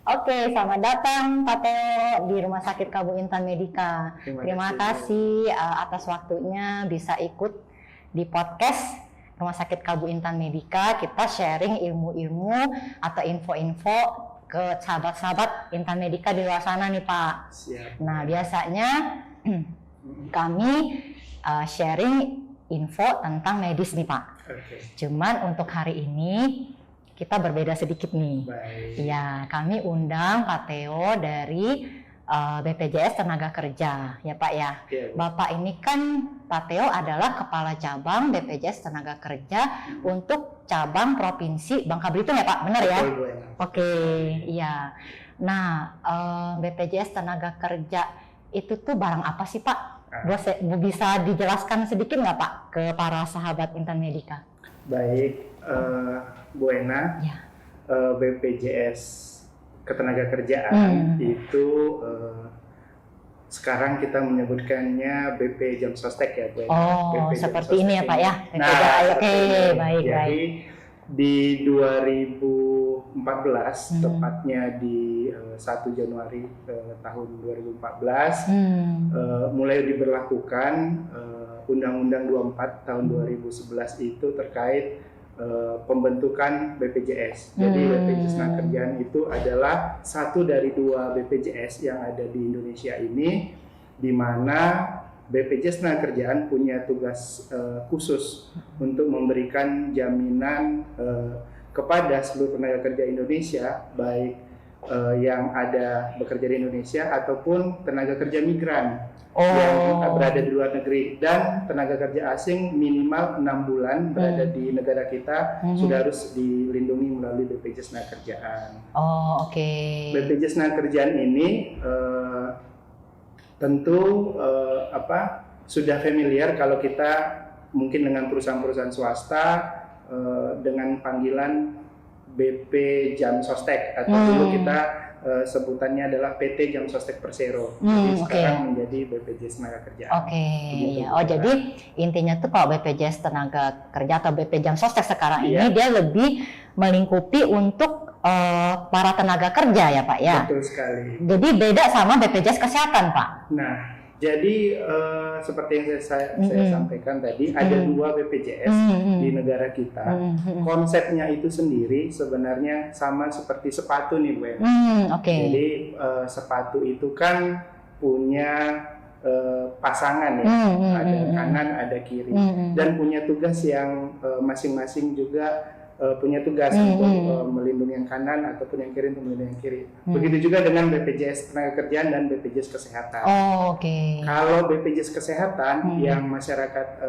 Oke, selamat datang Pak Teo di Rumah Sakit Kabu Intan Medika. Terima kasih atas waktunya bisa ikut di podcast Rumah Sakit Kabu Intan Medika. Kita sharing ilmu-ilmu atau info-info ke sahabat-sahabat Intan Medika di luar sana nih Pak. Siap. Nah, biasanya kami sharing info tentang medis nih Pak. Okay. Cuman untuk hari ini kita berbeda sedikit nih. Baik. Ya, kami undang Pak Teo dari BPJS Tenaga Kerja, ya Pak ya. Okay. Bapak ini kan Pak Teo adalah Kepala Cabang BPJS Tenaga Kerja untuk cabang Provinsi Bangka Belitung ya Pak, benar ya? Oke, iya. Nah, BPJS Tenaga Kerja itu tuh barang apa sih Pak? Bisa dijelaskan sedikit nggak Pak ke para sahabat Intan Medika? Baik, Bu Ena, ya. BPJS Ketenagakerjaan itu sekarang kita menyebutkannya BP Jam Sostek ya Bu Ena. Oh, BP seperti ini ya Pak ya? Oke, baik. Jadi di 2014, tepatnya di 1 Januari tahun 2014, mulai diberlakukan Undang-Undang 24 tahun 2011 itu terkait pembentukan BPJS. Jadi BPJS Tenagakerjaan itu adalah satu dari 2 BPJS yang ada di Indonesia ini, di mana BPJS Tenagakerjaan punya tugas khusus untuk memberikan jaminan kepada seluruh tenaga kerja Indonesia, baik yang ada bekerja di Indonesia ataupun tenaga kerja migran yang berada di luar negeri, dan tenaga kerja asing minimal 6 bulan berada di negara kita sudah harus dilindungi melalui BPJS Tenagakerjaan. Oh, oke. BPJS Tenagakerjaan ini tentu sudah familiar kalau kita mungkin dengan perusahaan-perusahaan swasta dengan panggilan BP Jam Sostek, atau dulu kita sebutannya adalah PT Jam Sostek Persero. Jadi sekarang menjadi BPJS Tenagakerjaan. Iya. Oh, jadi intinya tuh kalau BPJS Tenaga Kerja atau BP Jam Sostek sekarang ini dia lebih melingkupi untuk para tenaga kerja ya Pak ya? Betul sekali. Jadi beda sama BPJS Kesehatan Pak? Nah, jadi seperti yang saya sampaikan tadi, ada 2 BPJS di negara kita. Konsepnya itu sendiri sebenarnya sama seperti sepatu nih Bu. Jadi sepatu itu kan punya pasangan ya, ada kanan, ada kiri, dan punya tugas yang masing-masing juga punya tugas untuk melindungi yang kanan ataupun yang kiri untuk melindungi yang kiri. Begitu juga dengan BPJS Tenagakerjaan dan BPJS Kesehatan. Kalau BPJS Kesehatan yang masyarakat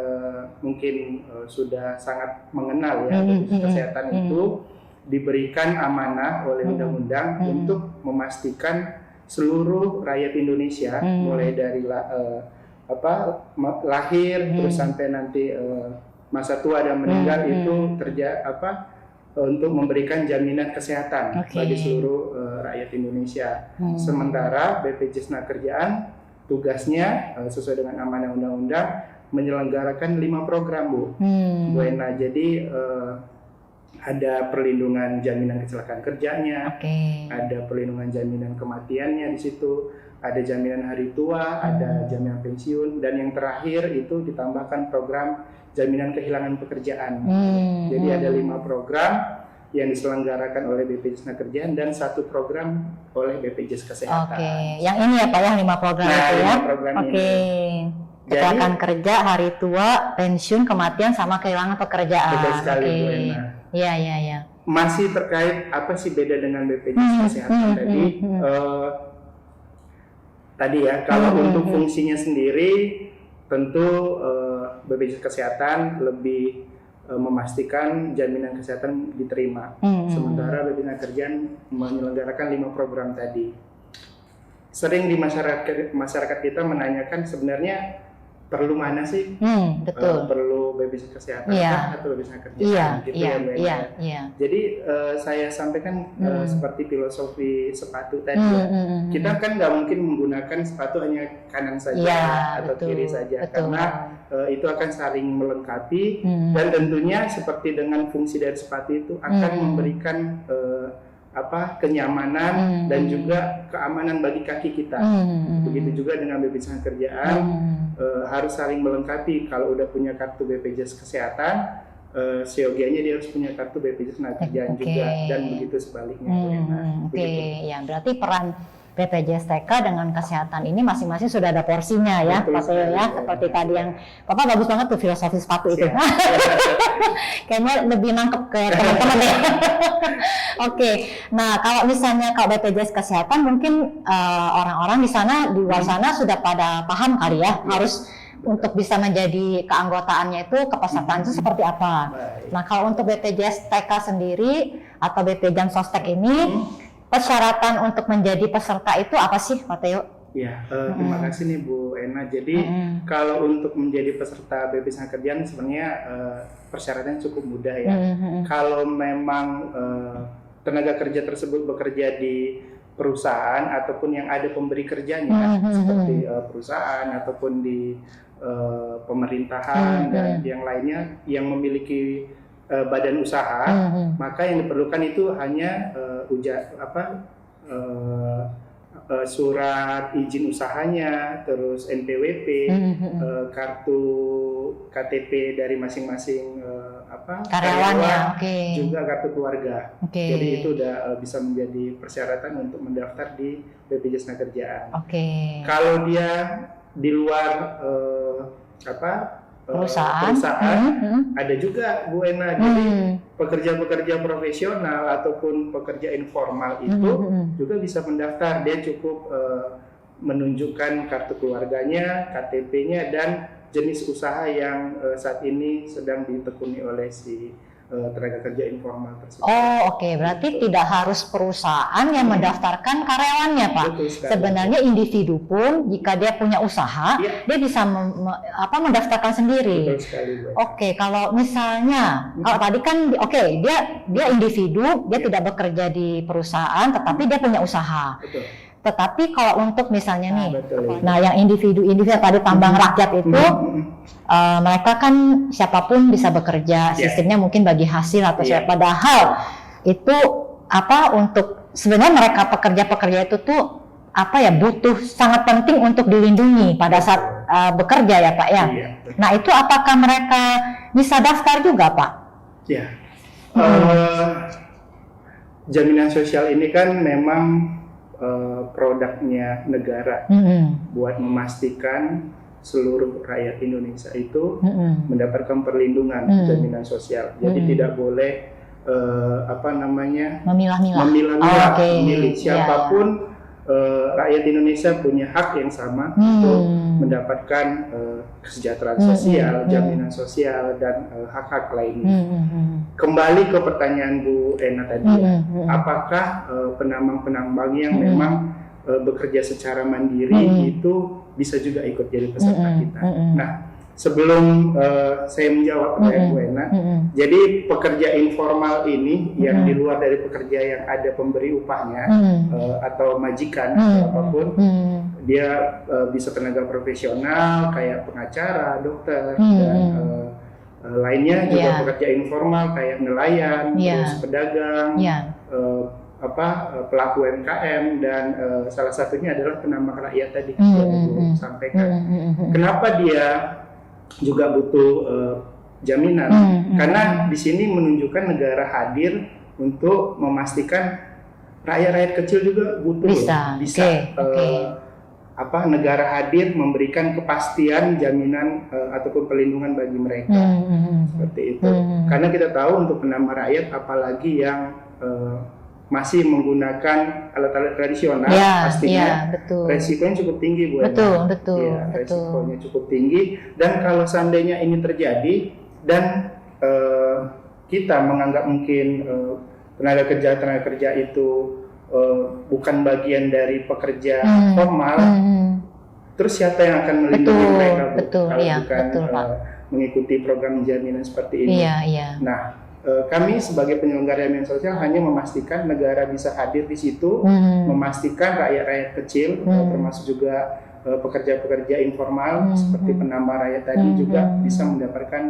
mungkin sudah sangat mengenal ya, BPJS Kesehatan itu diberikan amanah oleh undang-undang untuk memastikan seluruh rakyat Indonesia mulai dari lahir terus sampai nanti masa tua dan meninggal itu untuk memberikan jaminan kesehatan bagi seluruh rakyat Indonesia. Sementara BPJS Tenagakerjaan tugasnya sesuai dengan amanah undang-undang menyelenggarakan 5 program Bu Ena. Jadi ada perlindungan jaminan kecelakaan kerjanya, ada perlindungan jaminan kematiannya di situ, ada jaminan hari tua, ada jaminan pensiun, dan yang terakhir itu ditambahkan program jaminan kehilangan pekerjaan. Jadi ada 5 program yang diselenggarakan oleh BPJS Tenagakerjaan dan 1 program oleh BPJS Kesehatan. Yang ini ya Pak ya, 5 program itu ya? Kecelakaan kerja, hari tua, pensiun, kematian, sama kehilangan pekerjaan. Betul sekali Bu Ena. Iya. Masih terkait apa sih beda dengan BPJS Kesehatan tadi? Tadi ya, kalau untuk fungsinya sendiri tentu BPJS Kesehatan lebih memastikan jaminan kesehatan diterima. Sementara BPJS Tenagakerjaan menyelenggarakan 5 program tadi. Sering di masyarakat kita menanyakan sebenarnya perlu mana sih? Perlu BPJS Kesehatan atau BPJS Tenagakerjaan? Jadi saya sampaikan seperti filosofi sepatu tadi kita kan nggak mungkin menggunakan sepatu hanya kanan saja atau kiri saja, karena itu akan saling melengkapi dan tentunya seperti dengan fungsi dari sepatu itu akan memberikan kenyamanan dan juga keamanan bagi kaki kita. Begitu juga dengan BPJS Kerjaan harus saling melengkapi. Kalau udah punya kartu BPJS Kesehatan, seyogianya dia harus punya kartu BPJS Tenagakerjaan juga, dan begitu sebaliknya. Ya berarti peran BPJS TK dengan kesehatan ini masing-masing sudah ada porsinya ya, Pak Teo ya. Seperti tadi yang Bapak bagus banget tuh filosofi sepatu itu. Kayaknya lebih nangkep ke teman-teman ya. Oke, nah kalau misalnya kalau BPJS Kesehatan mungkin orang-orang di sana di luar sana sudah pada paham kali ya, harus untuk bisa menjadi keanggotaannya itu kepesertaan itu seperti apa. Nah kalau untuk BPJS TK sendiri atau BPJS Sostek ini persyaratan untuk menjadi peserta itu apa sih, Pak Teo? Ya, terima kasih nih Bu Ena. Jadi kalau untuk menjadi peserta BPJS Kerjaan sebenarnya persyaratannya cukup mudah ya. Kalau memang tenaga kerja tersebut bekerja di perusahaan ataupun yang ada pemberi kerjanya seperti perusahaan ataupun di pemerintahan dan yang lainnya yang memiliki badan usaha, maka yang diperlukan itu hanya surat izin usahanya, terus NPWP, kartu KTP dari masing-masing karyawannya, juga kartu keluarga. Jadi itu udah bisa menjadi persyaratan untuk mendaftar di BPJS Tenagakerjaan. Kalau dia di luar perusahaan ada juga Bu Ena. Jadi pekerja-pekerja profesional ataupun pekerja informal itu juga bisa mendaftar. Dia cukup menunjukkan kartu keluarganya, KTP-nya, dan jenis usaha yang saat ini sedang ditekuni oleh si tenaga kerja informal tersebut. Berarti tidak harus perusahaan yang mendaftarkan karyawannya, Pak. Sebenarnya individu pun jika dia punya usaha, dia bisa mendaftarkan sendiri. Kalau misalnya kalau tadi kan dia individu, dia tidak bekerja di perusahaan, tetapi dia punya usaha. Tetapi kalau untuk misalnya yang individu tadi tambang rakyat itu, mereka kan siapapun bisa bekerja, sistemnya mungkin bagi hasil atau padahal itu untuk sebenarnya mereka pekerja-pekerja itu tuh butuh sangat penting untuk dilindungi pada saat bekerja ya Pak ya. Nah itu apakah mereka bisa daftar juga Pak? Jaminan sosial ini kan memang produknya negara buat memastikan seluruh rakyat Indonesia itu mendapatkan perlindungan jaminan sosial. Jadi tidak boleh memilah-milah milik siapapun. Rakyat Indonesia punya hak yang sama untuk mendapatkan kesejahteraan sosial, jaminan sosial, dan hak-hak lainnya. Kembali ke pertanyaan Bu Ena tadi, apakah penambang-penambang yang memang bekerja secara mandiri itu bisa juga ikut jadi peserta kita? Nah, sebelum saya menjawab Bu Ena, jadi pekerja informal ini yang di luar dari pekerja yang ada pemberi upahnya atau majikan atau apapun, dia bisa tenaga profesional kayak pengacara, dokter, dan lainnya juga pekerja informal kayak nelayan, terus pedagang, pelaku UMKM, dan salah satunya adalah penambang rakyat tadi yang Ibu sampaikan. Kenapa dia juga butuh jaminan? Karena di sini menunjukkan negara hadir untuk memastikan rakyat-rakyat kecil juga butuh negara hadir memberikan kepastian jaminan ataupun perlindungan bagi mereka. Seperti itu. Karena kita tahu untuk penambang rakyat apalagi yang masih menggunakan alat-alat tradisional, pastinya resikonya cukup tinggi Bu Ena. Resikonya cukup tinggi, dan kalau seandainya ini terjadi dan kita menganggap mungkin tenaga kerja itu bukan bagian dari pekerja formal, terus siapa yang akan melindungi mereka kalau bukan mengikuti program jaminan seperti ini? Nah, kami sebagai penyelenggara jaminan sosial hanya memastikan negara bisa hadir di situ, memastikan rakyat-rakyat kecil, termasuk juga pekerja-pekerja informal seperti penambah rakyat tadi juga bisa mendapatkan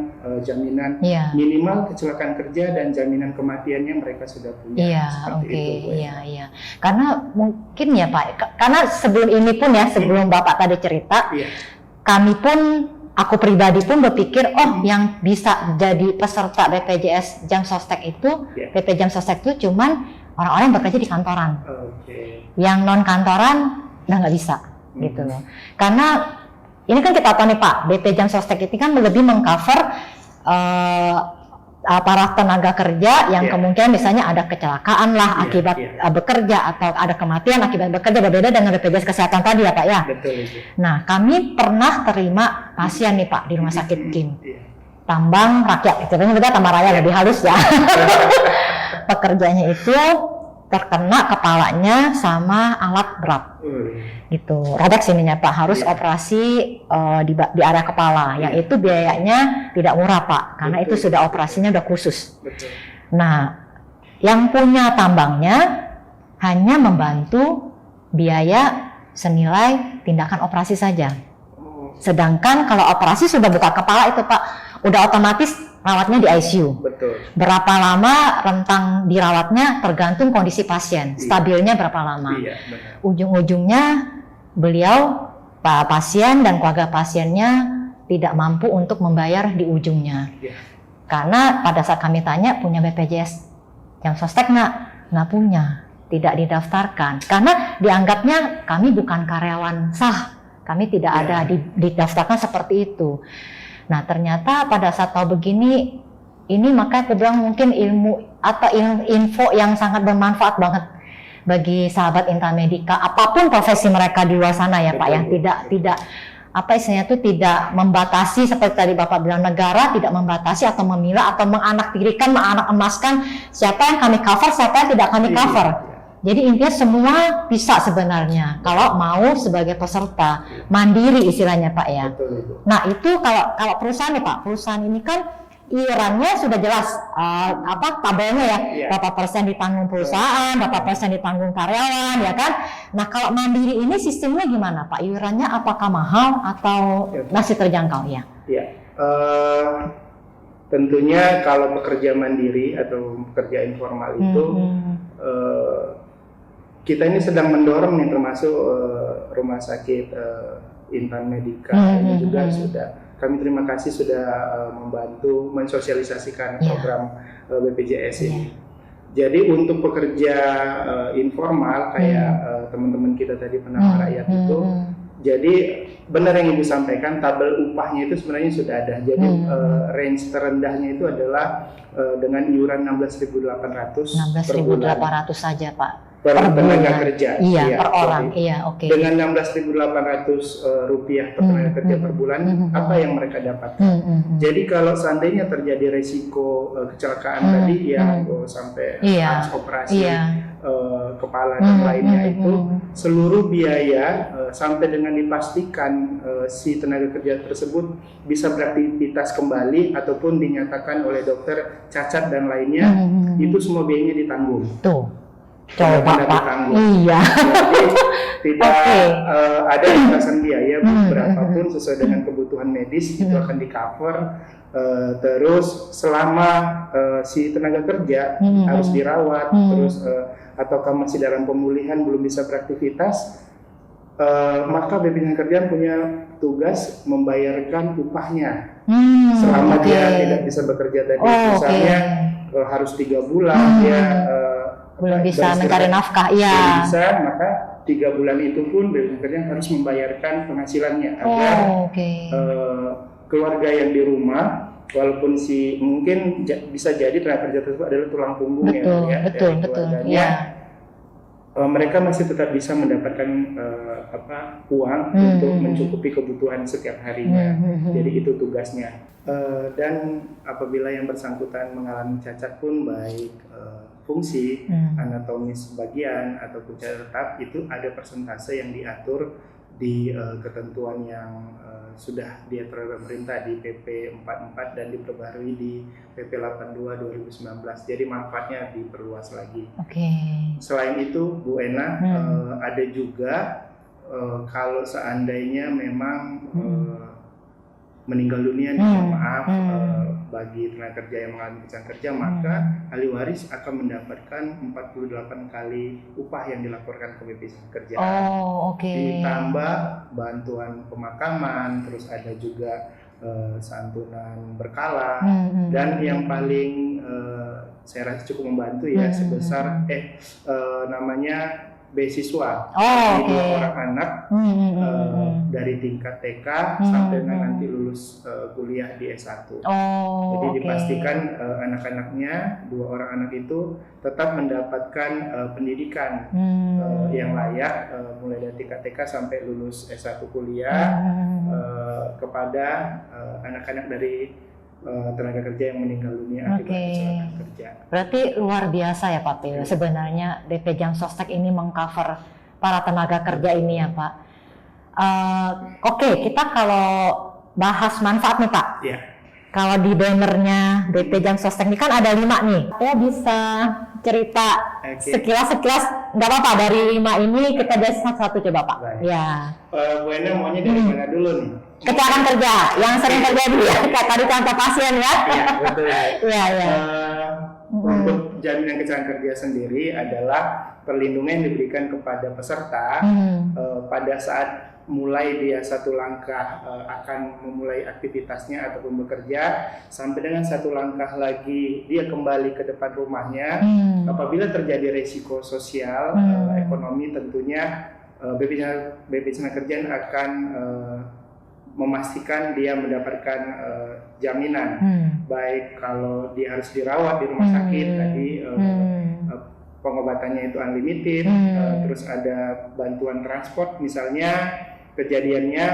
jaminan minimal kecelakaan kerja dan jaminan kematiannya mereka sudah punya. Seperti itu, Bu. Iya. Karena mungkin ya Pak, karena sebelum ini pun ya, sebelum Bapak tadi cerita, kami pun, aku pribadi pun berpikir, yang bisa jadi peserta BPJS Jam Sostek itu, BP Jam Sostek itu cuman orang-orang yang bekerja di kantoran. Yang non kantoran udah nggak bisa, gitu loh. Karena ini kan kita tahu nih Pak, BP Jam Sostek itu kan lebih mengcover para tenaga kerja yang kemungkinan misalnya ada kecelakaan lah akibat bekerja atau ada kematian akibat bekerja, berbeda dengan BPJS Kesehatan tadi ya Pak ya. Betul. Nah, kami pernah terima pasien nih Pak di rumah sakit Kim, tambang rakyat, itu kita tambang rakyat lebih halus ya. Pekerjanya itu terkena kepalanya sama alat berat, gitu. Robek sininya Pak, harus operasi di area kepala, yang itu biayanya tidak murah Pak, karena itu sudah operasinya udah khusus. Nah, yang punya tambangnya hanya membantu biaya senilai tindakan operasi saja. Sedangkan kalau operasi sudah buka kepala itu Pak, udah otomatis rawatnya di ICU. Berapa lama rentang dirawatnya tergantung kondisi pasien, stabilnya berapa lama. Ujung-ujungnya beliau, Pak pasien dan keluarga pasiennya tidak mampu untuk membayar di ujungnya. Karena pada saat kami tanya, punya BPJS Jam Sostek nggak punya, tidak didaftarkan. Karena dianggapnya kami bukan karyawan sah, kami tidak ada didaftarkan seperti itu. Nah ternyata pada saat tahu begini, ini makanya aku bilang mungkin ilmu atau info yang sangat bermanfaat banget bagi sahabat Intamedika, apapun profesi mereka di luar sana ya Pak, yang tidak apa istilahnya itu tidak membatasi seperti tadi Bapak bilang, negara tidak membatasi atau memilah atau menganaktirikan, menganak emaskan siapa yang kami cover, siapa yang tidak kami cover. Jadi intinya semua bisa sebenarnya kalau mau sebagai peserta mandiri istilahnya Pak ya. Nah itu kalau perusahaan nih Pak, perusahaan ini kan iurannya sudah jelas tabelnya ya, berapa persen ditanggung perusahaan, berapa persen ditanggung karyawan ya kan. Nah kalau mandiri ini sistemnya gimana Pak? Iurannya apakah mahal atau masih terjangkau ya? Tentunya kalau pekerja mandiri atau pekerja informal itu kita ini sedang mendorong nih, termasuk rumah sakit Intamedika ini juga sudah, kami terima kasih sudah membantu mensosialisasikan program BPJS ini. Jadi untuk pekerja informal kayak teman-teman kita tadi penambah rakyat itu, jadi benar yang Ibu sampaikan, tabel upahnya itu sebenarnya sudah ada. Jadi range terendahnya itu adalah dengan iuran 16.800 per bulan. 16.800 saja Pak. Per tenaga kerja. Iya, per orang. Iya, oke. Dengan 16.800 rupiah per tenaga kerja per bulan, apa yang mereka dapatkan? Jadi kalau seandainya terjadi resiko kecelakaan tadi sampai harus operasi kepala dan lainnya itu, seluruh biaya sampai dengan dipastikan si tenaga kerja tersebut bisa beraktivitas kembali ataupun dinyatakan oleh dokter cacat dan lainnya, itu semua biayanya ditanggung. Tuh. Coba Pak. Iya. Jadi tidak ada batasan biaya berapapun sesuai dengan kebutuhan medis itu akan di cover. Terus selama si tenaga kerja harus dirawat, terus ataukah masih dalam pemulihan belum bisa beraktivitas, maka BPJS Kerjaan punya tugas membayarkan upahnya selama dia tidak bisa bekerja tadi. Misalnya harus 3 bulan dia belum bisa mencari nafkah, bisa, maka 3 bulan itu pun BPJS Kerjaan harus membayarkan penghasilannya agar keluarga yang di rumah, walaupun mungkin bisa jadi tenaga kerja tersebut adalah tulang punggung dari keluarganya, mereka masih tetap bisa mendapatkan uang untuk mencukupi kebutuhan setiap harinya. Jadi itu tugasnya. Dan apabila yang bersangkutan mengalami cacat pun baik fungsi, anatomis bagian ataupun cacat tetap, itu ada persentase yang diatur di ketentuan yang sudah diatur oleh pemerintah di PP 44 dan diperbarui di PP 82 2019. Jadi manfaatnya diperluas lagi. Selain itu Bu Ena, ada juga kalau seandainya memang meninggal dunia nih, maaf, bagi tenaga kerja yang mengalami kecelakaan kerja, maka ahli waris akan mendapatkan 48 kali upah yang dilaporkan ke BPJS Ketenagakerjaan. Ditambah bantuan pemakaman, terus ada juga santunan berkala, dan yang paling saya rasa cukup membantu ya, sebesar namanya beasiswa bagi 2 orang anak dari tingkat TK sampai nanti lulus kuliah di S1. Jadi dipastikan anak-anaknya, 2 orang anak itu tetap mendapatkan pendidikan yang layak, mulai dari tingkat TK sampai lulus S1 kuliah, kepada anak-anak dari tenaga kerja yang meninggal dunia akibat kecelakaan kerja. Berarti luar biasa ya Pak Teo. Sebenarnya DP Jam Sostek ini mengcover para tenaga kerja ini ya Pak. Kita kalau bahas manfaat nih Pak. Yeah. Kalau di bannernya DP Jam Sostek ini kan ada 5 nih. Saya bisa cerita sekilas, nggak apa-apa, dari 5 ini kita bahas satu coba Pak. Baik. Ya. Bu Ena maunya dari mana dulu nih? Kecelakaan kerja yang sering terjadi ya, kayak tadi contoh pasien ya. Iya, betul. Iya. Untuk jaminan kecelakaan kerja sendiri adalah perlindungan yang diberikan kepada peserta pada saat mulai dia satu langkah akan memulai aktivitasnya ataupun bekerja, sampai dengan satu langkah lagi dia kembali ke depan rumahnya. Apabila terjadi resiko sosial, ekonomi, tentunya BPJS Ketenagakerjaan akan memastikan dia mendapatkan jaminan, baik kalau dia harus dirawat di rumah sakit tadi, pengobatannya itu unlimited, terus ada bantuan transport, misalnya kejadiannya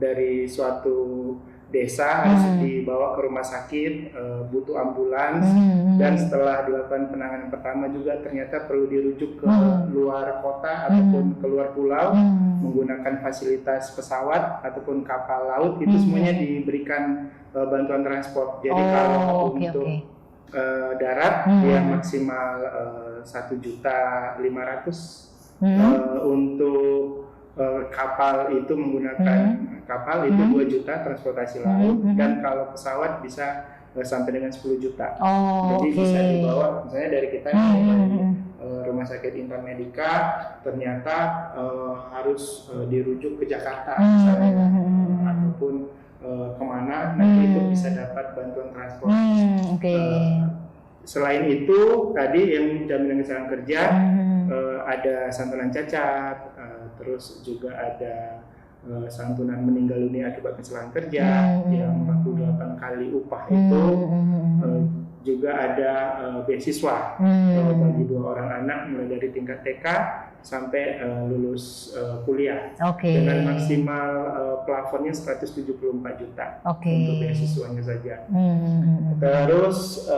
dari suatu desa harus dibawa ke rumah sakit, butuh ambulans, dan setelah dilakukan penanganan pertama juga ternyata perlu dirujuk ke luar kota ataupun ke luar pulau menggunakan fasilitas pesawat ataupun kapal laut, itu semuanya diberikan bantuan transport. Jadi kalau untuk darat dia maksimal 1.500.000, untuk kapal itu menggunakan kapal itu 2 juta transportasi laut, dan kalau pesawat bisa sampai dengan 10 juta. Jadi bisa dibawa misalnya dari kita dari Rumah Sakit Intan Medika, ternyata harus dirujuk ke Jakarta misalnya, ataupun kemana, nanti itu bisa dapat bantuan transport. Selain itu tadi yang jaminan kecelakaan kerja, ada santunan cacat, terus juga ada santunan meninggal dunia akibat kecelakaan kerja yang 48 kali upah itu, juga ada beasiswa bagi 2 orang anak mulai dari tingkat TK sampai lulus kuliah, dengan maksimal plafonnya 174 juta untuk beasiswanya saja. Terus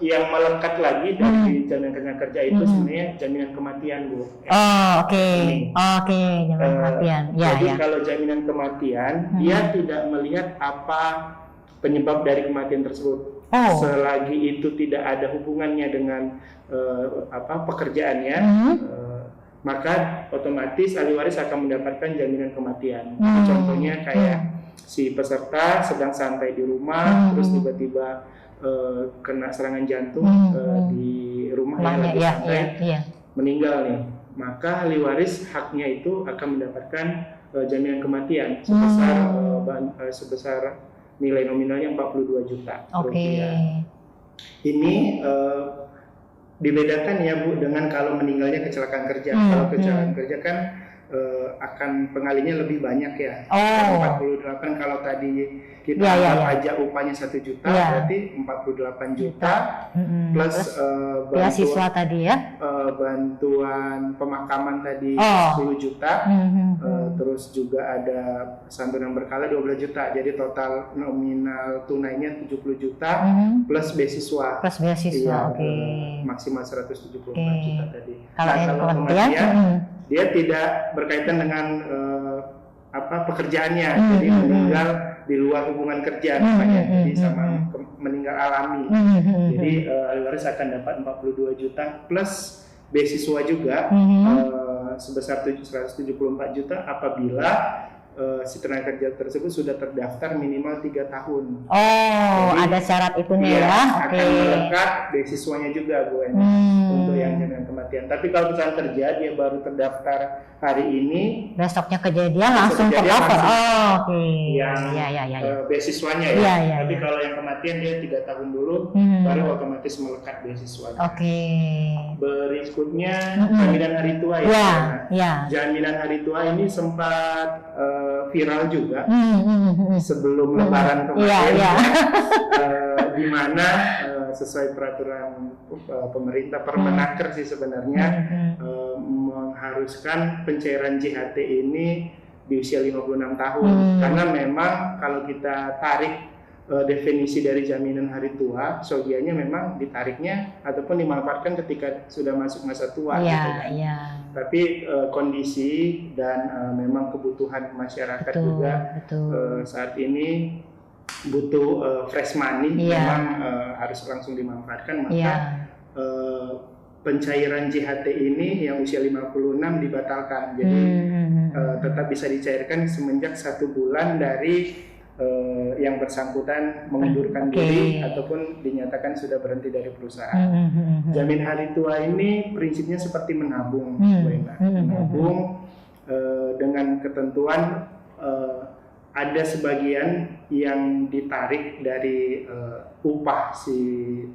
yang melekat lagi dari jaminan kecelakaan kerja itu sebenarnya jaminan kematian, Bu. Jaminan kematian. Jadi kalau jaminan kematian, dia tidak melihat apa penyebab dari kematian tersebut. Selagi itu tidak ada hubungannya dengan pekerjaannya, maka otomatis ahli waris akan mendapatkan jaminan kematian. Contohnya kayak si peserta sedang santai di rumah, terus tiba-tiba kena serangan jantung di rumahnya lagi santai, meninggal nih, maka ahli waris haknya itu akan mendapatkan jaminan kematian sebesar nilai nominalnya 42 juta rupiah. Ini dibedakan ya Bu dengan kalau meninggalnya kecelakaan kerja. Kalau kecelakaan kerja kan akan pengalinya lebih banyak ya. 48 kalau tadi kita anggap aja upahnya 1 juta, berarti 48 juta plus beasiswa tadi ya. Bantuan pemakaman tadi 10 juta, terus juga ada santunan berkala 12 juta. Jadi total nominal tunainya 70 juta plus beasiswa. Maksimal 174 juta tadi. Kalau kematian dia tidak berkaitan dengan pekerjaannya, jadi meninggal di luar hubungan kerja misalnya, jadi sama meninggal alami. Jadi ahli waris akan dapat 42 juta plus beasiswa juga sebesar 174 juta apabila si tenaga kerja tersebut sudah terdaftar minimal 3 tahun. Oh, jadi, ada syarat itunya ya. Akan melekat beasiswanya juga Bu Ena untuk yang jaminan kematian. Tapi kalau misalnya kerja dia baru terdaftar hari ini, besoknya kejadian langsung terdaftar. Oh, oke. Yang beasiswanya ya. Tapi kalau yang kematian dia 3 tahun dulu baru otomatis melekat beasiswanya. Oke. Berikutnya jaminan hari tua ya. Jaminan hari tua ini sempat viral juga sebelum Lebaran kemarin, di mana sesuai peraturan pemerintah Permenaker sih sebenarnya mengharuskan pencairan JHT ini di usia 56 tahun karena memang kalau kita tarik definisi dari jaminan hari tua, seyogianya memang ditariknya ataupun dimanfaatkan ketika sudah masuk masa tua. Tapi kondisi dan memang kebutuhan masyarakat juga saat ini butuh fresh money, memang harus langsung dimanfaatkan. Maka pencairan JHT ini yang usia 56 dibatalkan, jadi tetap bisa dicairkan semenjak 1 bulan dari yang bersangkutan mengundurkan diri ataupun dinyatakan sudah berhenti dari perusahaan. Jamin hari tua ini prinsipnya seperti menabung, menabung dengan ketentuan ada sebagian yang ditarik dari upah si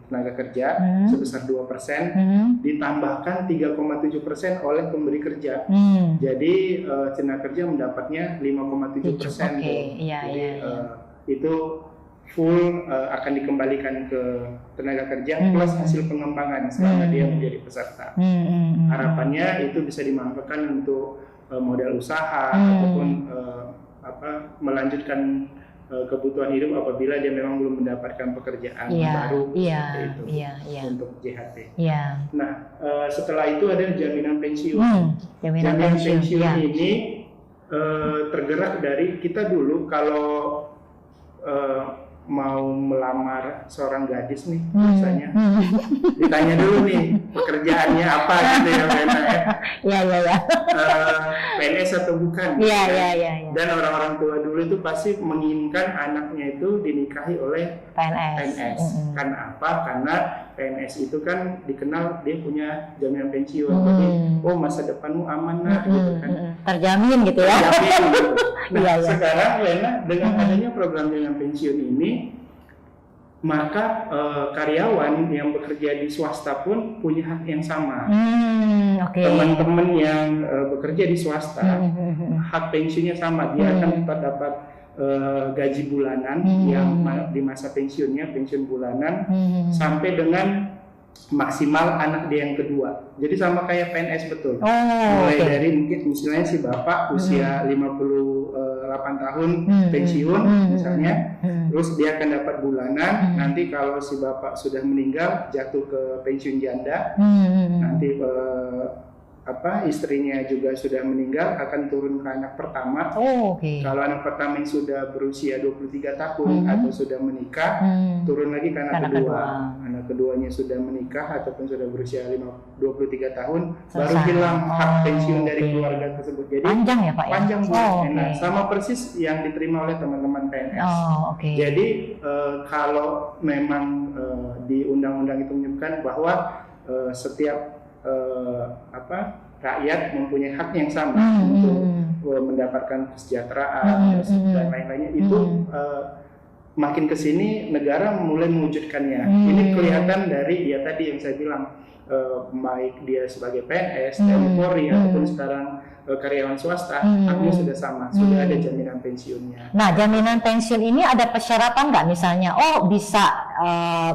tenaga kerja sebesar 2%, ditambahkan 3,7% oleh pemberi kerja. Jadi tenaga kerja mendapatnya 5,7%. Itu full akan dikembalikan ke tenaga kerja plus hasil pengembangan selama dia menjadi peserta. Harapannya itu bisa dimanfaatkan untuk modal usaha ataupun melanjutkan kebutuhan hidup apabila dia memang belum mendapatkan pekerjaan baru untuk JHT. Nah, setelah itu ada jaminan pensiun. Jaminan pensiun ini tergerak dari kita dulu kalau mau melamar seorang gadis nih biasanya ditanya dulu nih pekerjaannya apa gitu ya PNS atau bukan dan orang-orang tua dulu itu pasti menginginkan anaknya itu dinikahi oleh PNS. Karena apa? Karena PNS itu kan dikenal dia punya jaminan pensiun, jadi masa depanmu aman gitu kan, terjamin gitu ya. Terjamin, gitu. Nah sekarang Lena dengan adanya program jaminan pensiun ini, maka karyawan yang bekerja di swasta pun punya hak yang sama. Teman-teman yang bekerja di swasta hak pensiunnya sama, dia akan tetap dapat gaji bulanan yang di masa pensiunnya, pensiun bulanan sampai dengan maksimal anak dia yang kedua. Jadi sama kayak PNS betul. Mulai dari mungkin misalnya si bapak usia 58 tahun pensiun misalnya, terus dia akan dapat bulanan. Nanti kalau si bapak sudah meninggal jatuh ke pensiun janda, nanti istrinya juga sudah meninggal akan turun ke anak pertama. Kalau anak pertama yang sudah berusia 23 tahun atau sudah menikah, turun lagi ke anak kedua. Anak keduanya sudah menikah ataupun sudah berusia 23 tahun, baru hilang hak pensiun dari keluarga tersebut. Jadi panjang ya Pak? Panjang sama persis yang diterima oleh teman-teman PNS. Jadi kalau memang di undang-undang itu menyebutkan bahwa setiap rakyat mempunyai hak yang sama untuk mendapatkan kesejahteraan dan lain-lainnya, itu makin kesini negara mulai mewujudkannya. Ini kelihatan dari tadi yang saya bilang, baik dia sebagai PNS, TNI Polri ataupun sekarang karyawan swasta, haknya sudah sama, sudah ada jaminan pensiunnya. Nah, jaminan pensiun ini ada persyaratan nggak, misalnya bisa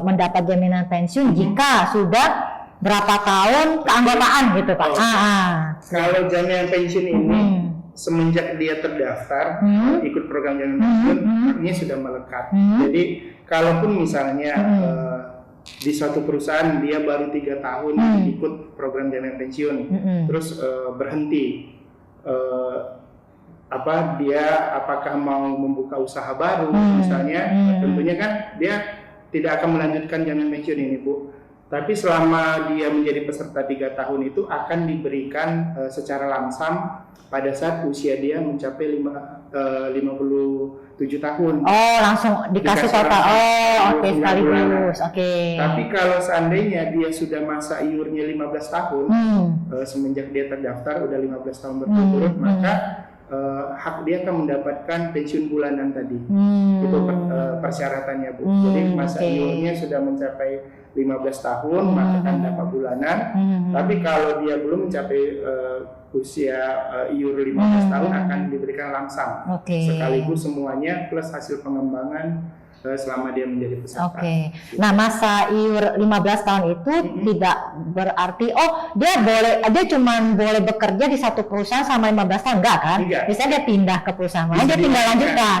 mendapat jaminan pensiun jika sudah berapa tahun keanggotaan gitu Pak? Kalau jaminan pensiun ini semenjak dia terdaftar ikut program jaminan pensiun, haknya sudah melekat. Jadi kalaupun misalnya di suatu perusahaan dia baru 3 tahun ikut program jaminan pensiun, terus berhenti, dia apakah mau membuka usaha baru misalnya, tentunya kan dia tidak akan melanjutkan jaminan pensiun ini Bu. Tapi selama dia menjadi peserta 3 tahun itu akan diberikan secara langsam pada saat usia dia mencapai 57 tahun. Oh, langsung dikasih total. Oh, oke, sekaligus. Oke. Tapi kalau seandainya dia sudah masa iurnya 15 tahun, semenjak dia terdaftar udah 15 tahun berturut-turut, maka hak dia akan mendapatkan pensiun bulanan tadi. Itu persyaratannya, Bu. Jadi masa iurnya sudah mencapai 15 tahun maka akan dapat bulanan. Tapi kalau dia belum mencapai usia iur 15 tahun akan diberikan langsam. Sekaligus semuanya plus hasil pengembangan selama dia menjadi peserta. Nah, masa iur 15 tahun itu tidak berarti dia cuma boleh bekerja di satu perusahaan selama 15 tahun, enggak kan? Bisa dia pindah ke perusahaan lain, dia tinggal lanjutkan.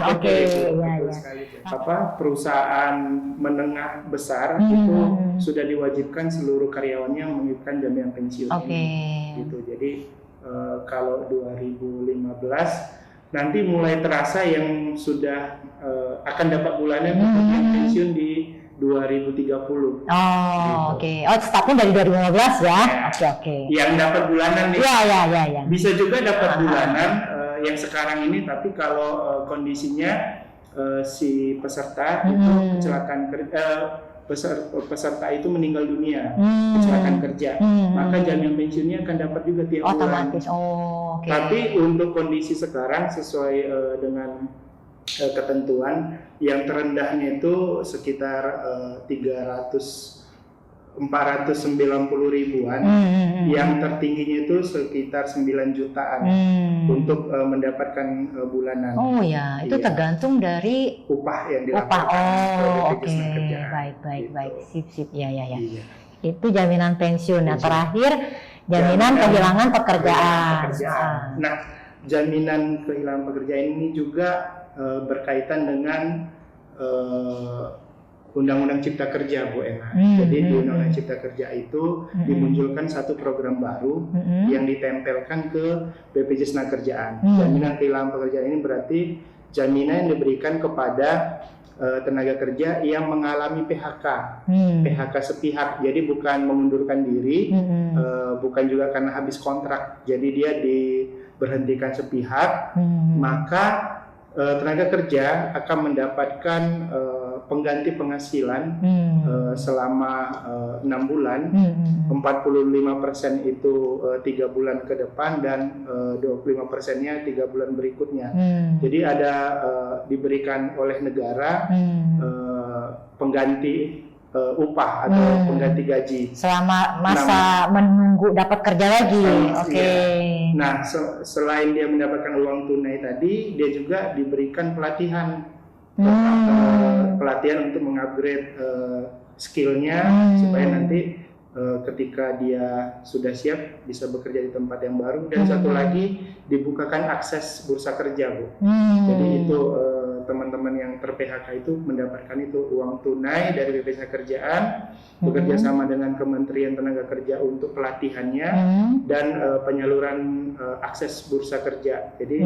Perusahaan menengah besar itu sudah diwajibkan seluruh karyawannya mengikutkan jaminan pensiun ini. Gitu. Jadi kalau 2015 nanti mulai terasa yang sudah akan dapat bulanan pensiun di 2030. Startnya dari 2015 ya. Yang dapat bulanan nih. Iya. Bisa juga dapat bulanan yang sekarang ini, tapi kalau kondisinya si peserta itu kecelakaan kerja, peserta itu meninggal dunia kecelakaan kerja, maka jaminan pensiunnya akan dapat juga tiap bulan. Tapi untuk kondisi sekarang sesuai dengan ketentuan yang terendahnya itu sekitar 490 ribuan, yang tertingginya itu sekitar 9 jutaan untuk mendapatkan bulanan. Itu tergantung dari upah yang dilakukan. Baik. Sip. Ya. Itu jaminan pensiun. Yang terakhir jaminan kehilangan pekerjaan. Nah, jaminan kehilangan pekerjaan ini juga berkaitan dengan Undang-Undang Cipta Kerja, Bu Ena. Jadi di Undang-Undang Cipta Kerja itu dimunculkan satu program baru yang ditempelkan ke BPJS Tenagakerjaan. Jaminan kehilangan pekerjaan ini berarti jaminan yang diberikan kepada tenaga kerja yang mengalami PHK, PHK sepihak. Jadi bukan mengundurkan diri, bukan juga karena habis kontrak. Jadi dia diberhentikan sepihak, maka tenaga kerja akan mendapatkan pengganti penghasilan selama 6 bulan, 45% itu 3 bulan ke depan dan 25%-nya 3 bulan berikutnya. Jadi ada diberikan oleh negara pengganti upah atau pengganti gaji selama masa menunggu dapat kerja lagi. Nah, selain dia mendapatkan uang tunai tadi, dia juga diberikan pelatihan untuk mengupgrade skillnya supaya nanti ketika dia sudah siap bisa bekerja di tempat yang baru. Dan satu lagi dibukakan akses bursa kerja, Bu. Jadi itu teman-teman yang ter-PHK itu mendapatkan itu uang tunai dari BPJS Kerjaan, bekerja sama dengan Kementerian Tenaga Kerja untuk pelatihannya dan penyaluran akses bursa kerja. Jadi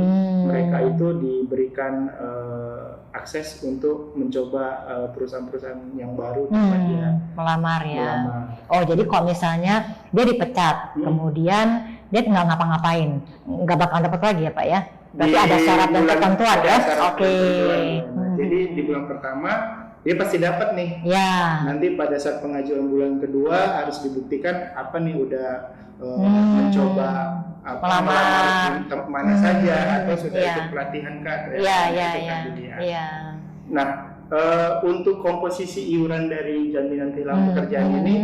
mereka itu diberikan akses untuk mencoba perusahaan-perusahaan yang baru tempat dia melamar. Jadi kalau misalnya dia dipecat, kemudian dia nggak ngapa-ngapain, nggak bakal dapat lagi ya Pak ya? Berarti ada syarat dan ketentuan ya? Jadi di bulan pertama dia pasti dapat nih. Nanti pada saat pengajuan bulan kedua harus dibuktikan apa nih udah mencoba melamar mana saja atau sudah ikut pelatihan kah? Nah, untuk komposisi iuran dari jaminan kehilangan pekerjaan ini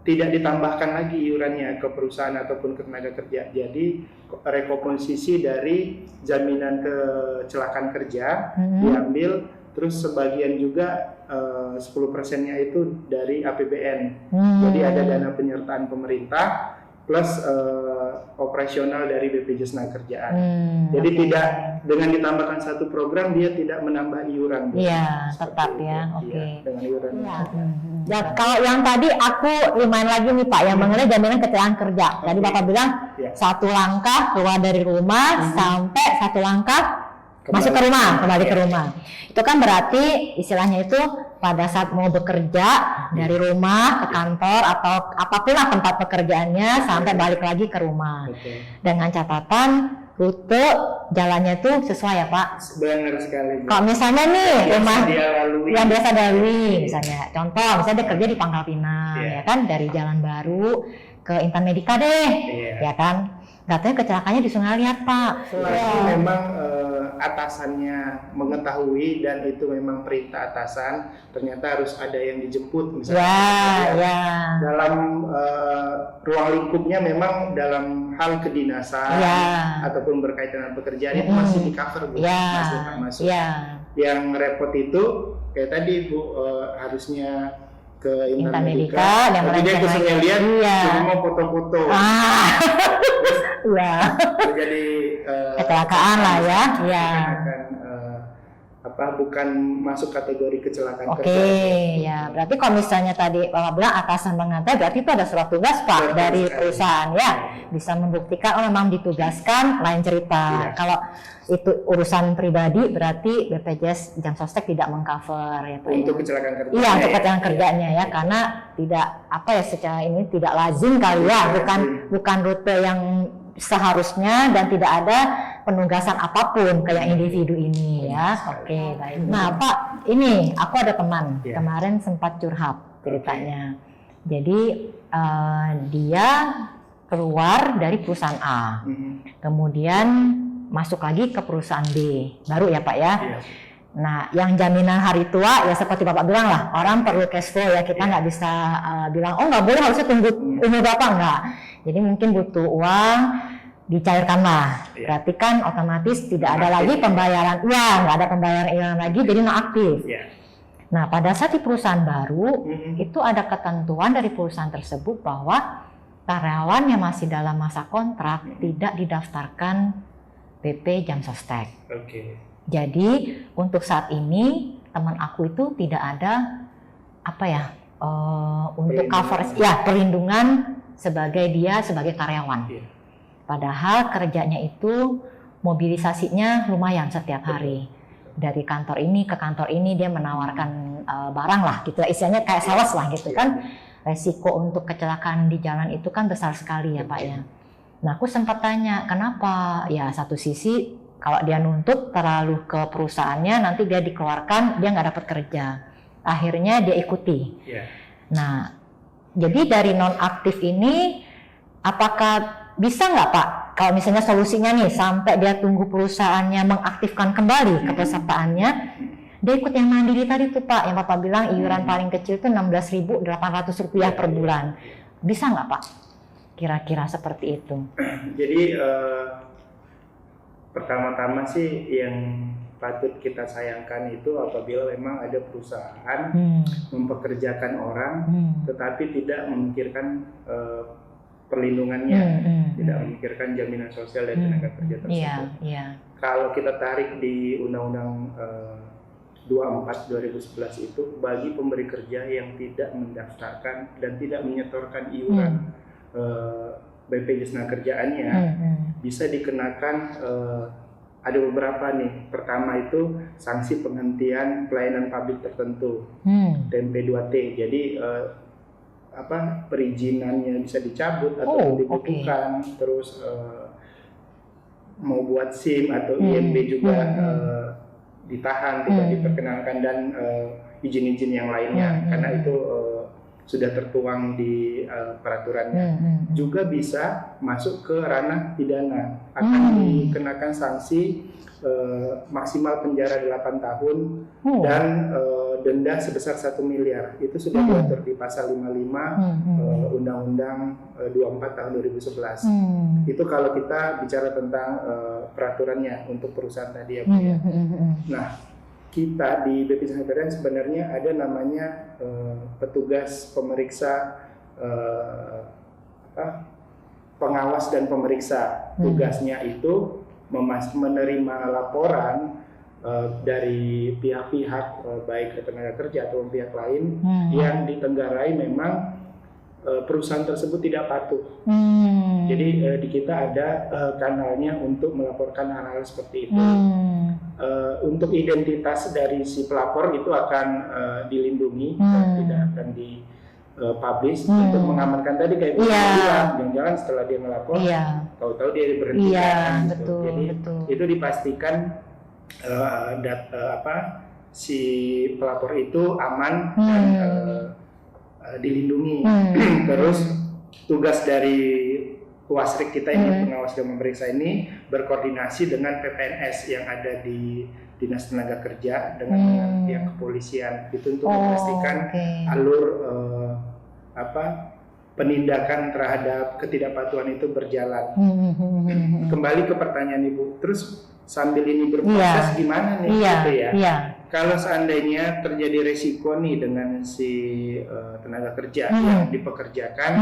tidak ditambahkan lagi iurannya ke perusahaan ataupun ke tenaga kerja. Jadi rekomposisi dari jaminan kecelakaan kerja diambil, terus sebagian juga 10%-nya itu dari APBN. Jadi ada dana penyertaan pemerintah plus operasional dari BPJS Tenagakerjaan. Jadi tidak dengan ditambahkan satu program dia tidak menambah iuran. Tetap ya. Dengan iuran. Kalau yang tadi aku lumayan lagi nih Pak yang mengenai jaminan kecelakaan kerja. Tadi Bapak bilang satu langkah keluar dari rumah sampai satu langkah masuk ke rumah, kembali ke rumah. Itu kan berarti istilahnya itu pada saat mau bekerja dari rumah ke kantor atau apapun lah tempat pekerjaannya sampai balik lagi ke rumah. Dengan catatan rute jalannya itu sesuai ya Pak? Benar sekali. Kalau misalnya nih rumah yang biasa dia lalui, misalnya contoh, misalnya dia kerja di Pangkal Pinang, ya kan, dari Jalan Baru ke Intan Medika deh, ya kan? Katanya kecelakaannya di Sungai Liat Pak. Memang atasannya mengetahui dan itu memang perintah atasan, ternyata harus ada yang dijemput misalnya. Dalam ruang lingkupnya memang dalam hal kedinasan ataupun berkaitan dengan pekerjaan itu masih di cover Bu, masih masuk. Yang repot itu kayak tadi Bu, harusnya ke Intan Medika, tapi dia ke Sungai Liat cuma mau foto-foto. Terjadi kecelakaan lah ya. Bukan masuk kategori kecelakaan kerja. Ya berarti kalau misalnya tadi Bapak bilang atasan mengantar, berarti itu ada surat tugas Pak dari perusahaan ya, bisa membuktikan memang ditugaskan, lain cerita. Kalau itu urusan pribadi berarti BPJS Jam Sostek tidak mengcover ya Pak. Untuk kecelakaan kerja. Iya, untuk kecelakaan kerjanya ya, karena tidak secara ini tidak lazim kali ya, bukan rute yang seharusnya dan tidak ada penugasan apapun ke yang individu ini ya. Baik. Nah Pak, ini aku ada teman kemarin sempat curhat ceritanya. Jadi dia keluar dari perusahaan A, kemudian masuk lagi ke perusahaan B, baru ya Pak ya. Nah, yang jaminan hari tua ya seperti Bapak bilang lah, orang perlu cash flow ya, kita nggak bisa bilang oh nggak boleh, harusnya tunggu umur Bapak, nggak. Jadi mungkin butuh uang, dicairkan lah. Berarti kan otomatis tidak ada lagi pembayaran uang, nggak ada pembayaran iuran lagi, jadi nggak aktif. Nah, pada saat di perusahaan baru itu ada ketentuan dari perusahaan tersebut bahwa karyawan yang masih dalam masa kontrak tidak didaftarkan PP Jam Sostek. Jadi untuk saat ini teman aku itu tidak ada untuk cover perlindungan sebagai karyawan. Padahal kerjanya itu mobilisasinya lumayan setiap hari. Dari kantor ini ke kantor ini dia menawarkan barang lah gitu. Istilahnya kayak sales lah gitu kan. Resiko untuk kecelakaan di jalan itu kan besar sekali ya Pak ya. Nah aku sempat tanya kenapa? Ya satu sisi kalau dia nuntut terlalu ke perusahaannya, nanti dia dikeluarkan, dia nggak dapat kerja. Akhirnya dia ikuti. Nah jadi dari nonaktif ini apakah bisa nggak Pak, kalau misalnya solusinya nih sampai dia tunggu perusahaannya mengaktifkan kembali kepesertaannya, dia ikut yang mandiri tadi tuh Pak, yang Bapak bilang iuran paling kecil itu Rp16.800 per bulan. Bisa nggak Pak? Kira-kira seperti itu. Jadi pertama-tama sih yang patut kita sayangkan itu apabila memang ada perusahaan mempekerjakan orang tetapi tidak memikirkan perlindungannya, tidak memikirkan jaminan sosial dan tenaga kerja tersebut. Kalau kita tarik di Undang-Undang 24 2011 itu, bagi pemberi kerja yang tidak mendaftarkan dan tidak menyetorkan iuran BPJS Tenagakerjaannya bisa dikenakan ada beberapa nih. Pertama itu sanksi penghentian pelayanan publik tertentu, TMP2T. Jadi perizinannya bisa dicabut atau dibekukan, terus mau buat SIM atau IMB juga ditahan, tidak diperkenankan, dan izin-izin yang lainnya karena itu sudah tertuang di peraturannya. Juga bisa masuk ke ranah pidana, akan dikenakan sanksi maksimal penjara 8 tahun dan denda sebesar 1 miliar. Itu sudah diatur di pasal 55 Undang-Undang 24 tahun 2011. Itu kalau kita bicara tentang peraturannya untuk perusahaan tadi ya Bu ya. Nah, kita di BPJS Tenagakerjaan sebenarnya ada namanya petugas pemeriksa pengawas dan pemeriksa. Tugasnya itu menerima laporan dari pihak-pihak baik tenaga kerja atau pihak lain yang ditenggarai memang perusahaan tersebut tidak patuh. Jadi di kita ada kanalnya untuk melaporkan hal-hal seperti itu. Untuk identitas dari si pelapor itu akan dilindungi dan tidak akan dipublish untuk mengamankan tadi kayak jangan-jangan setelah dia melapor, tahu-tahu dia diberhentikan. Betul, Jadi betul. itu dipastikan si pelapor itu aman dan dilindungi. Terus tugas dari Wasrik kita ini, pengawas dan memeriksa ini, berkoordinasi dengan PPNS yang ada di Dinas Tenaga Kerja dengan pihak kepolisian itu untuk memastikan alur penindakan terhadap ketidakpatuhan itu berjalan. Kembali ke pertanyaan Ibu, terus sambil ini berproses gimana nih gitu ya? Kalau seandainya terjadi resiko nih dengan si tenaga kerja yang dipekerjakan,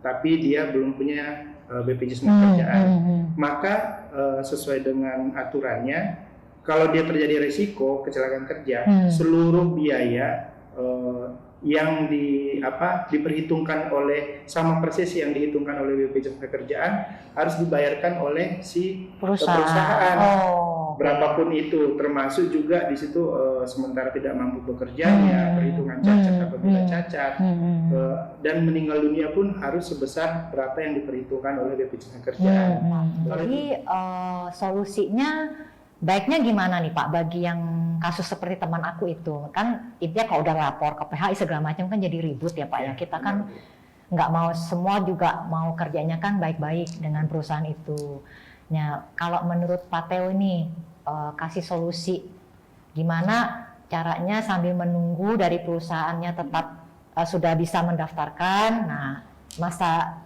tapi dia belum punya BPJS Ketenagakerjaan, maka sesuai dengan aturannya, kalau dia terjadi resiko kecelakaan kerja, seluruh biaya yang diperhitungkan oleh sama persis yang dihitungkan oleh BPJS Ketenagakerjaan harus dibayarkan oleh si perusahaan. Berapapun itu, termasuk juga di situ sementara tidak mampu bekerjanya, perhitungan cacat apabila cacat, dan meninggal dunia pun harus sebesar berapa yang diperhitungkan oleh BPJS Ketenagakerjaan. Jadi solusinya baiknya gimana nih Pak bagi yang kasus seperti teman aku itu, kan intinya kalau udah lapor ke PHI segala macam kan jadi ribut ya Pak ya, kita kan nggak mau, semua juga mau kerjanya kan baik-baik dengan perusahaan itu. Nah, kalau menurut Pak Theo ini kasih solusi gimana caranya sambil menunggu dari perusahaannya tetap sudah bisa mendaftarkan, nah masa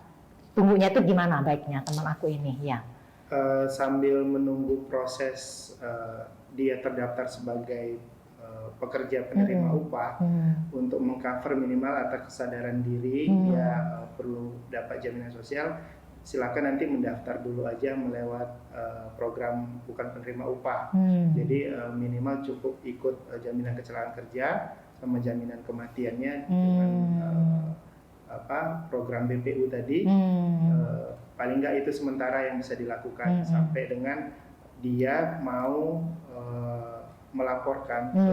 tunggunya itu gimana baiknya teman aku ini ya? Sambil menunggu proses dia terdaftar sebagai pekerja penerima upah, untuk mengcover minimal atas kesadaran diri, dia perlu dapat jaminan sosial. Silakan nanti mendaftar dulu aja melewat program bukan penerima upah. Jadi minimal cukup ikut jaminan kecelakaan kerja sama jaminan kematiannya dengan program BPU tadi. Paling nggak itu sementara yang bisa dilakukan sampai dengan dia mau melaporkan ke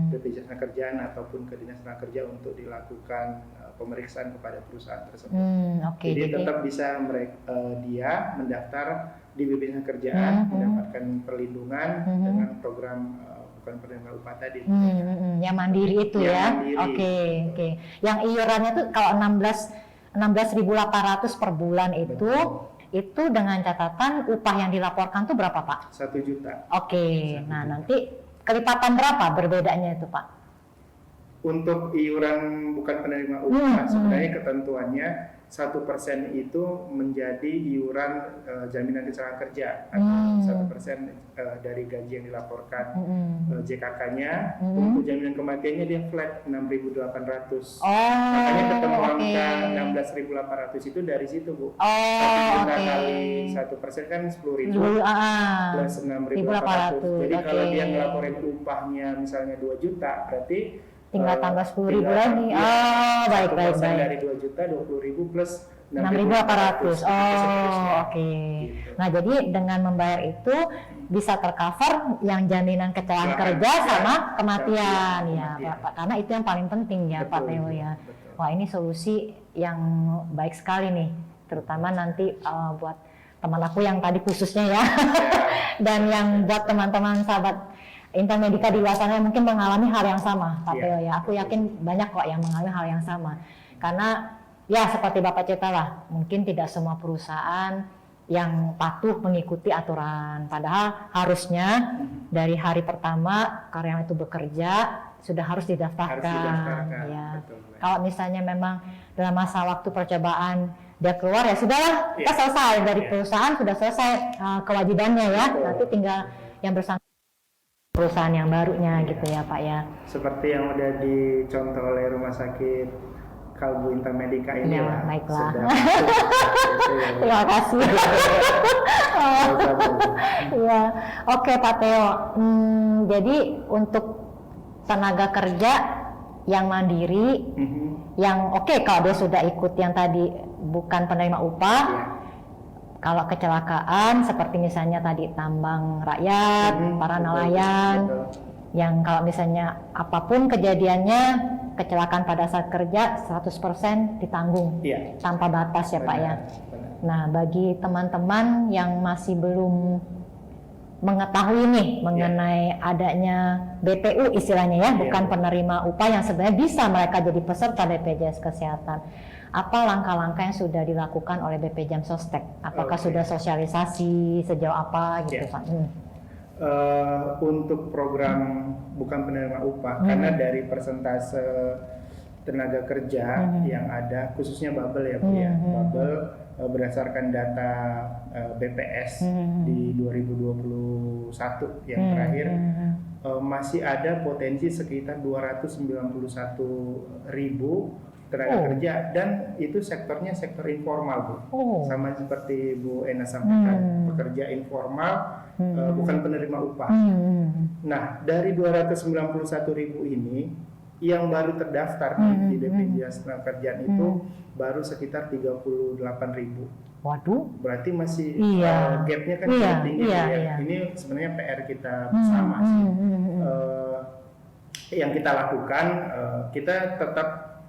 BPJS Ketenagakerjaan ataupun ke Dinas Tenaga Kerja untuk dilakukan pemeriksaan kepada perusahaan tersebut. Jadi tetap bisa dia mendaftar di BPJS Ketenagakerjaan, mendapatkan perlindungan dengan program bukan penerima upah tadi. Yang mandiri itu ya. Oke. Yang iurannya tuh kalau 16.800 per bulan itu. Itu dengan catatan upah yang dilaporkan tuh berapa Pak? 1 juta. Nah nanti kelipatan berapa berbedanya itu Pak? Untuk iuran bukan penerima upah sebenarnya ketentuannya 1% itu menjadi iuran jaminan kecelakaan kerja atau 1% dari gaji yang dilaporkan JKK-nya. Untuk jaminan kematiannya dia flat 6.800. Makanya ketemu angka 16.800 itu dari situ Bu. Kali 1% kan 10.000 plus 6.800. Jadi kalau dia ngelaporin upahnya misalnya 2 juta, berarti tinggal tambah 10.000 lagi. Baik. Dari 2 juta 20.000 plus 6.800. Nah, jadi dengan membayar itu bisa tercover yang jaminan kecelakaan kerja sama kematian ya, Pak. Karena itu yang paling penting ya, Pak Theo ya. Wah, ini solusi yang baik sekali nih, terutama nanti buat teman aku yang tadi khususnya ya. Dan yang buat teman-teman sahabat Intermedika di luar sana mungkin mengalami hal yang sama, Pak Theo ya. Aku yakin banyak kok yang mengalami hal yang sama. Karena ya seperti Bapak cerita lah, mungkin tidak semua perusahaan yang patuh mengikuti aturan. Padahal harusnya dari hari pertama karyawan itu bekerja sudah harus didaftarkan. Ya. Kalau misalnya memang dalam masa waktu percobaan dia keluar ya sudahlah, kita selesai dari perusahaan, sudah selesai kewajibannya ya. Nanti tinggal yang bersangkutan perusahaan yang barunya gitu ya Pak ya. Seperti yang udah dicontoh oleh Rumah Sakit Kalbu Intermedika ini ya, lah. Baiklah. Terima kasih. Ya, oke Pak Theo. Jadi untuk tenaga kerja yang mandiri, yang kalau dia sudah ikut yang tadi bukan penerima upah, kalau kecelakaan seperti misalnya tadi tambang rakyat, para nelayan, yang kalau misalnya apapun kejadiannya, kecelakaan pada saat kerja 100% ditanggung tanpa batas ya Pak ya. Nah, bagi teman-teman yang masih belum mengetahui nih mengenai adanya BPU istilahnya ya, bukan penerima upah yang sebenarnya bisa mereka jadi peserta BPJS Kesehatan. Apa langkah-langkah yang sudah dilakukan oleh BP Jam Sostek? Apakah sudah sosialisasi sejauh apa gitu Pak? Untuk program bukan penerima upah, karena dari persentase tenaga kerja yang ada, khususnya Babel ya Bu ya, Babel berdasarkan data BPS di 2021 yang terakhir, masih ada potensi sekitar 291.000 tenaga kerja, dan itu sektornya sektor informal Bu. Sama seperti Bu Ena sampaikan, pekerja informal, bukan penerima upah. Nah, dari 291.000 ini yang baru terdaftar di BPJS Ketenagakerjaan itu baru sekitar 38.000. Waduh. Berarti masih gapnya kan cukup tinggi ya. Ini sebenarnya PR kita bersama sih. Yang kita lakukan, kita tetap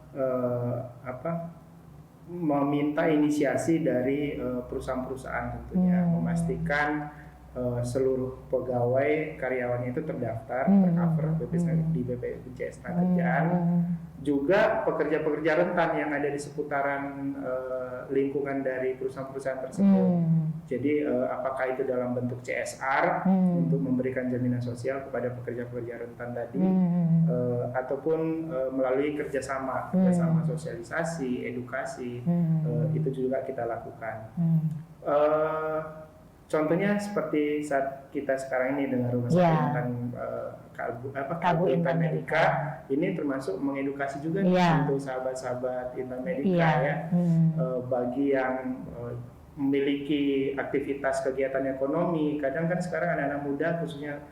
meminta inisiasi dari perusahaan-perusahaan tentunya, memastikan seluruh pegawai karyawannya itu terdaftar, tercover di BPJS Ketenagakerjaan. Juga pekerja-pekerja rentan yang ada di seputaran lingkungan dari perusahaan-perusahaan tersebut. Jadi apakah itu dalam bentuk CSR untuk memberikan jaminan sosial kepada pekerja-pekerja rentan tadi, ataupun melalui kerjasama sosialisasi, edukasi, itu juga kita lakukan. Contohnya seperti saat kita sekarang ini dengan rumah sakit Kalbu Intan Medika, ini termasuk mengedukasi juga untuk sahabat-sahabat Intan Medika bagi yang memiliki aktivitas kegiatan ekonomi. Kadang kan sekarang anak-anak muda khususnya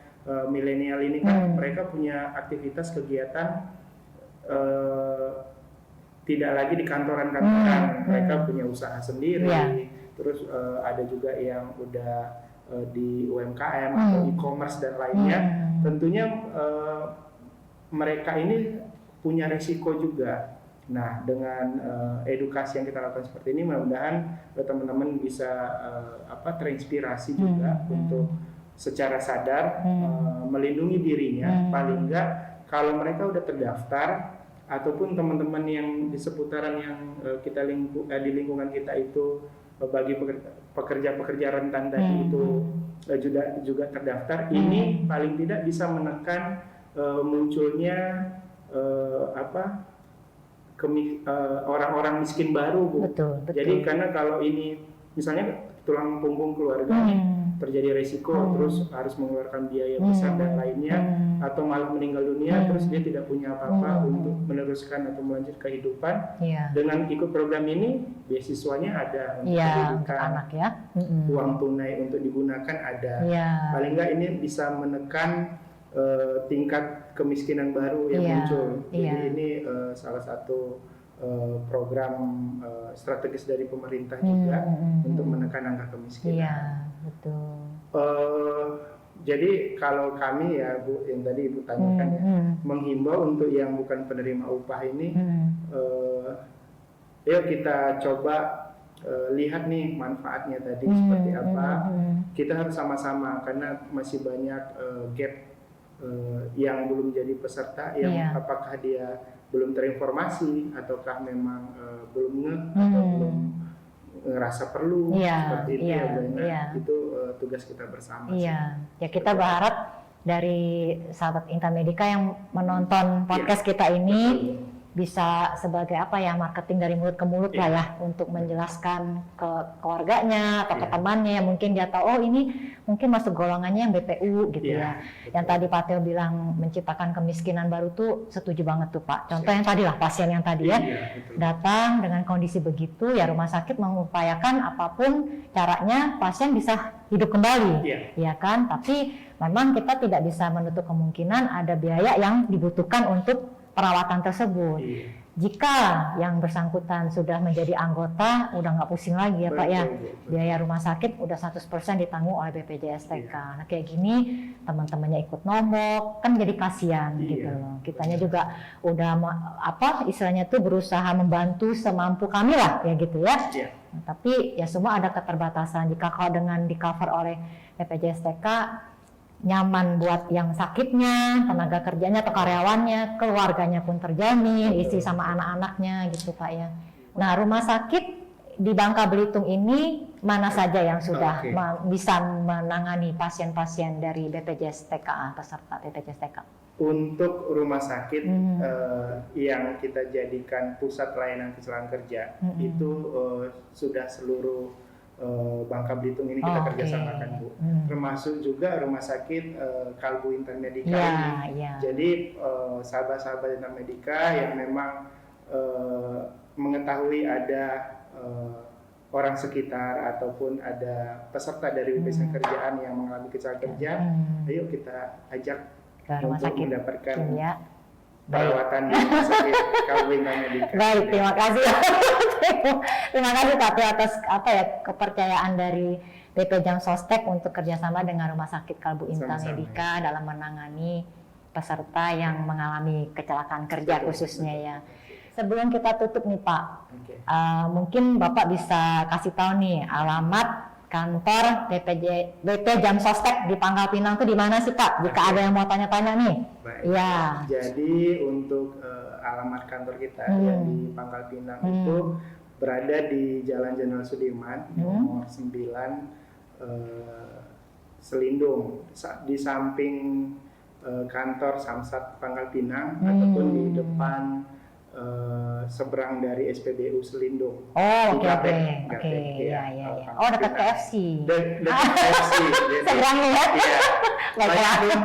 milenial ini kan mereka punya aktivitas kegiatan tidak lagi di kantoran-kantoran, mereka punya usaha sendiri. Terus ada juga yang udah di UMKM atau e-commerce dan lainnya. Tentunya mereka ini punya risiko juga. Nah, dengan edukasi yang kita lakukan seperti ini, mudah-mudahan teman-teman bisa terinspirasi juga untuk secara sadar melindungi dirinya. Paling enggak kalau mereka udah terdaftar, ataupun teman-teman yang di seputaran yang kita di lingkungan kita itu bagi pekerja-pekerja rentan tadi itu juga terdaftar, ini paling tidak bisa menekan munculnya orang-orang miskin baru Bu. Betul. Jadi karena kalau ini misalnya tulang punggung keluarga terjadi resiko, terus harus mengeluarkan biaya besar dan lainnya, atau malah meninggal dunia, terus dia tidak punya apa-apa untuk meneruskan atau melanjut kehidupan. Dengan ikut program ini, beasiswanya ada untuk pendidikan, anak ya, uang tunai untuk digunakan ada. Paling nggak ini bisa menekan tingkat kemiskinan baru yang muncul. Jadi ini salah satu program strategis dari pemerintah juga untuk menekan angka kemiskinan. Betul. Jadi kalau kami ya Bu, yang tadi Ibu tanyakan ya, menghimbau untuk yang bukan penerima upah ini, yuk kita coba lihat nih manfaatnya tadi seperti apa. Kita harus sama-sama, karena masih banyak gap yang belum jadi peserta, yang apakah dia belum terinformasi, ataukah memang belum atau belum ngerasa perlu seperti itu itu tugas kita bersama. Ya kita berharap dari sahabat Intan Medika yang menonton podcast kita ini bisa sebagai marketing dari mulut ke mulut lah ya, untuk menjelaskan ke keluarganya atau ke temannya yang mungkin dia tahu, oh ini mungkin masuk golongannya yang BPU gitu ya. Yang tadi Pak Theo bilang menciptakan kemiskinan baru tuh setuju banget tuh Pak. Contoh yang tadi lah, pasien yang tadi datang dengan kondisi begitu, ya rumah sakit mengupayakan apapun caranya pasien bisa hidup kembali, ya kan? Tapi memang kita tidak bisa menutup kemungkinan ada biaya yang dibutuhkan untuk perawatan tersebut. Iya. Jika yang bersangkutan sudah menjadi anggota, udah nggak pusing lagi ya Pak ya, biaya rumah sakit udah 100% ditanggung oleh BPJS TK. Nah kayak gini teman-temannya ikut nombok, kan jadi kasihan gitu loh. Kitanya juga udah istilahnya tuh berusaha membantu semampu kami lah ya gitu ya. Nah, tapi ya semua ada keterbatasan. Jika kalau dengan di cover oleh BPJS TK, nyaman buat yang sakitnya, tenaga kerjanya atau karyawannya, keluarganya pun terjamin, istri sama anak-anaknya gitu Pak ya. Nah rumah sakit di Bangka Belitung ini mana saja yang sudah bisa menangani pasien-pasien dari BPJS TK, peserta BPJS TK? Untuk rumah sakit yang kita jadikan pusat layanan kecelakaan kerja itu sudah seluruh Bangka Belitung ini kita kerjasamakan Bu, termasuk juga rumah sakit Kalbu Intermedika ini. Jadi sahabat-sahabat Intermedika yang memang mengetahui ada orang sekitar ataupun ada peserta dari BPJS Kerjaan yang mengalami kecelakaan kerja, ayo kita ajak untuk mendapatkan perawatan di rumah sakit Kalbu Intermedika. Baik, terima kasih. Terima kasih Pak atas kepercayaan dari BP Jam Sostek untuk kerjasama dengan Rumah Sakit Kalbu Intermedika dalam menangani peserta yang mengalami kecelakaan kerja khususnya ya. Sebelum kita tutup nih Pak, mungkin Bapak bisa kasih tahu nih alamat kantor BP Jam Sostek di Pangkal Pinang itu di mana sih Pak? Jika ada yang mau tanya-tanya nih. Ya. Jadi untuk alamat kantor kita yang di Pangkal Pinang itu berada di Jalan Jenderal Sudirman nomor 9 Selindung, di samping kantor Samsat Pangkal Pinang ataupun di depan seberang dari SPBU Selindung. Oh, oke. Oh, dekat KFC. Dekat KFC. Seberangnya ya. Iya.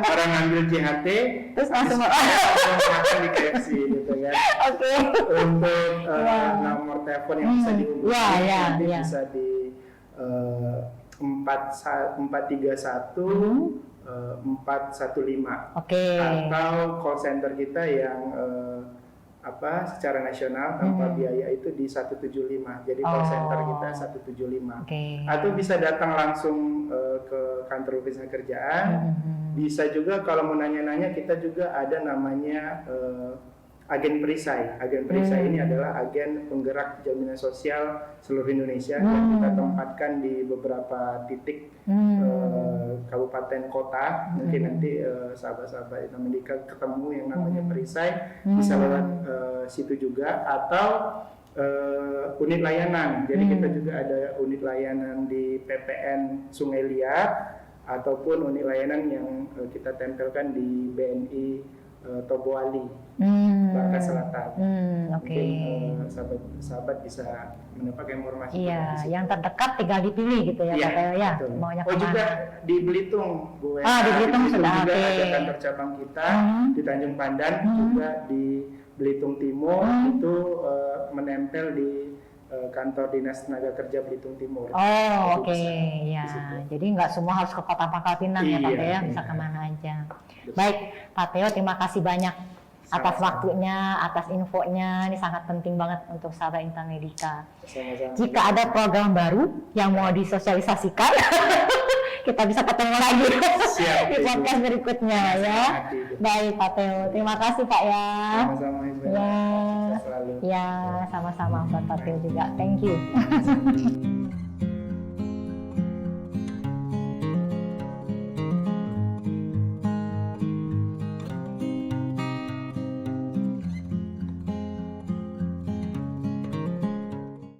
Orang ngambil JHT, terus langsung makan di KFC gitu kan. Oke. Untuk nomor telepon yang bisa dihubungi bisa di 431 415. Atau call center kita yang secara nasional tanpa biaya itu di 175. Jadi call center kita 175. Atau bisa datang langsung ke kantor BPJS Kerjaan. Bisa juga kalau mau nanya-nanya, kita juga ada namanya agen perisai. Agen perisai ini adalah agen penggerak jaminan sosial seluruh Indonesia yang kita tempatkan di beberapa titik kabupaten kota. Mungkin nanti sahabat-sahabat Intermedika ketemu yang namanya perisai, bisa lewat situ juga, atau unit layanan. Jadi kita juga ada unit layanan di PPN Sungai Liat ataupun unit layanan yang kita tempelkan di BNI Toboali, Bangka Selatan. Mungkin sahabat bisa mendapatkan informasi. Iya, yang terdekat tinggal dipilih gitu ya Pak Teo ya. Maunya kemana? Juga di Belitung, Bu. Di Belitung sudah juga ada kantor cabang kita di Tanjung Pandan, juga di Belitung Timur itu menempel di kantor Dinas Tenaga Kerja Belitung Timur. Ya. Jadi nggak semua harus ke Kota Pangkal Pinang ya Pak Teo, bisa kemana aja. Baik, Pak Teo, terima kasih banyak atas waktunya, atas infonya. Ini sangat penting banget untuk sahabat Intermedika. Jika ada program baru yang mau disosialisasikan, kita bisa ketemu lagi di podcast berikutnya ya. Baik Pak Teo, terima kasih Pak ya. Sama-sama. Ya, sama-sama Pak Teo juga. Thank you.